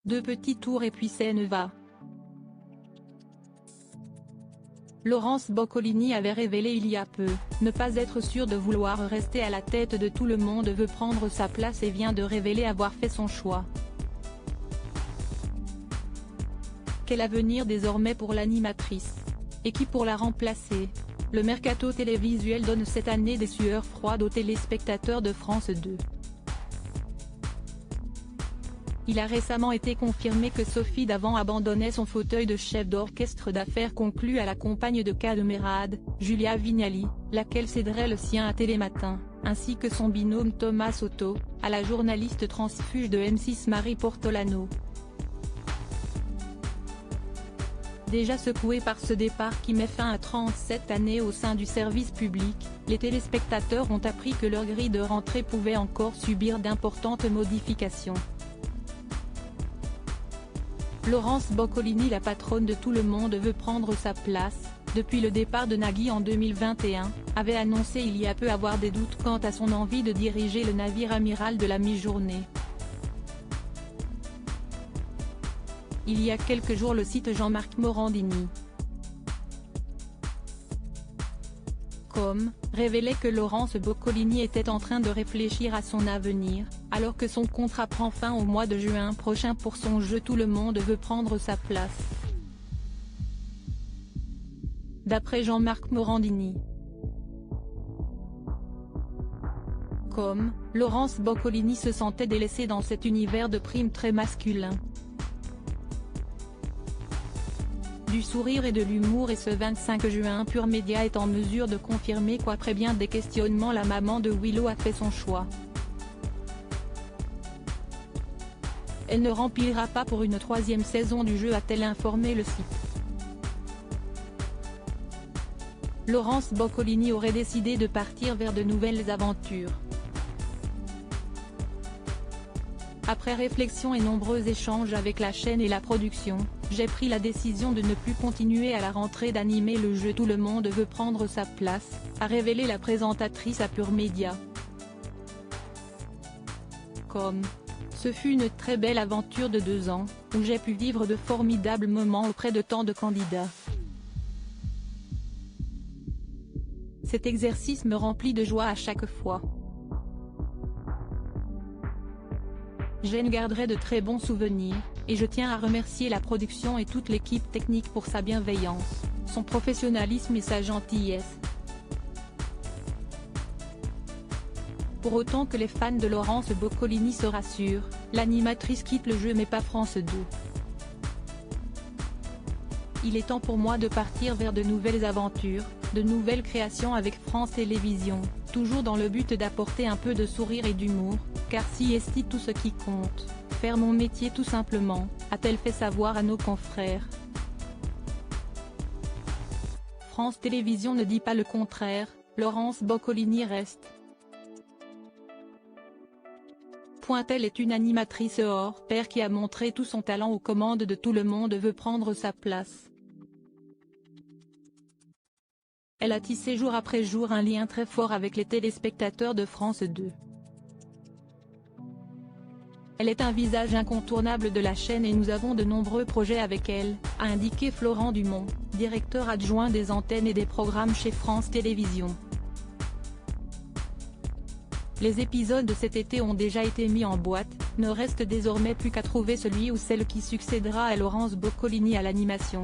Deux petits tours et puis scène va. Laurence Boccolini avait révélé il y a peu, ne pas être sûre de vouloir rester à la tête de Tout le monde veut prendre sa place et vient de révéler avoir fait son choix. Quel avenir désormais pour l'animatrice? Et qui pour la remplacer? Le mercato télévisuel donne cette année des sueurs froides aux téléspectateurs de France 2. Il a récemment été confirmé que Sophie Davant abandonnait son fauteuil de chef d'orchestre d'affaires conclu à la compagne de camarade, Julia Vignali, laquelle céderait le sien à Télématin, ainsi que son binôme Thomas Soto, à la journaliste transfuge de M6 Marie Portolano. Déjà secoués par ce départ qui met fin à 37 années au sein du service public, les téléspectateurs ont appris que leur grille de rentrée pouvait encore subir d'importantes modifications. Laurence Boccolini, la patronne de Tout le monde veut prendre sa place, depuis le départ de Nagui en 2021, avait annoncé il y a peu avoir des doutes quant à son envie de diriger le navire amiral de la mi-journée. Il y a quelques jours, le site Jean-Marc Morandini révélait que Laurence Boccolini était en train de réfléchir à son avenir, alors que son contrat prend fin au mois de juin prochain pour son jeu Tout le monde veut prendre sa place. D'après Jean-Marc Morandini, Laurence Boccolini se sentait délaissée dans cet univers de primes très masculin. Du sourire et de l'humour, et ce 25 juin Pure Média est en mesure de confirmer qu'après bien des questionnements, la maman de Willow a fait son choix. Elle ne remplira pas pour une troisième saison du jeu, a-t-elle informé le site. Laurence Boccolini aurait décidé de partir vers de nouvelles aventures. Après réflexion et nombreux échanges avec la chaîne et la production, j'ai pris la décision de ne plus continuer à la rentrée d'animer le jeu Tout le monde veut prendre sa place, a révélé la présentatrice à Pure Média. Ce fut une très belle aventure de 2 ans, où j'ai pu vivre de formidables moments auprès de tant de candidats. Cet exercice me remplit de joie à chaque fois. J'en garderai de très bons souvenirs, et je tiens à remercier la production et toute l'équipe technique pour sa bienveillance, son professionnalisme et sa gentillesse. Pour autant que les fans de Laurence Boccolini se rassurent, l'animatrice quitte le jeu mais pas France 2. Il est temps pour moi de partir vers de nouvelles aventures, de nouvelles créations avec France Télévisions, toujours dans le but d'apporter un peu de sourire et d'humour, car si est tout ce qui compte, faire mon métier tout simplement, a-t-elle fait savoir à nos confrères. France Télévisions ne dit pas le contraire, Laurence Boccolini reste. Elle est une animatrice hors pair qui a montré tout son talent aux commandes de Tout le monde veut prendre sa place. Elle a tissé jour après jour un lien très fort avec les téléspectateurs de France 2. Elle est un visage incontournable de la chaîne et nous avons de nombreux projets avec elle, a indiqué Florent Dumont, directeur adjoint des antennes et des programmes chez France Télévisions. Les épisodes de cet été ont déjà été mis en boîte, ne reste désormais plus qu'à trouver celui ou celle qui succédera à Laurence Boccolini à l'animation.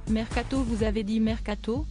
Mercato, vous avez dit mercato ?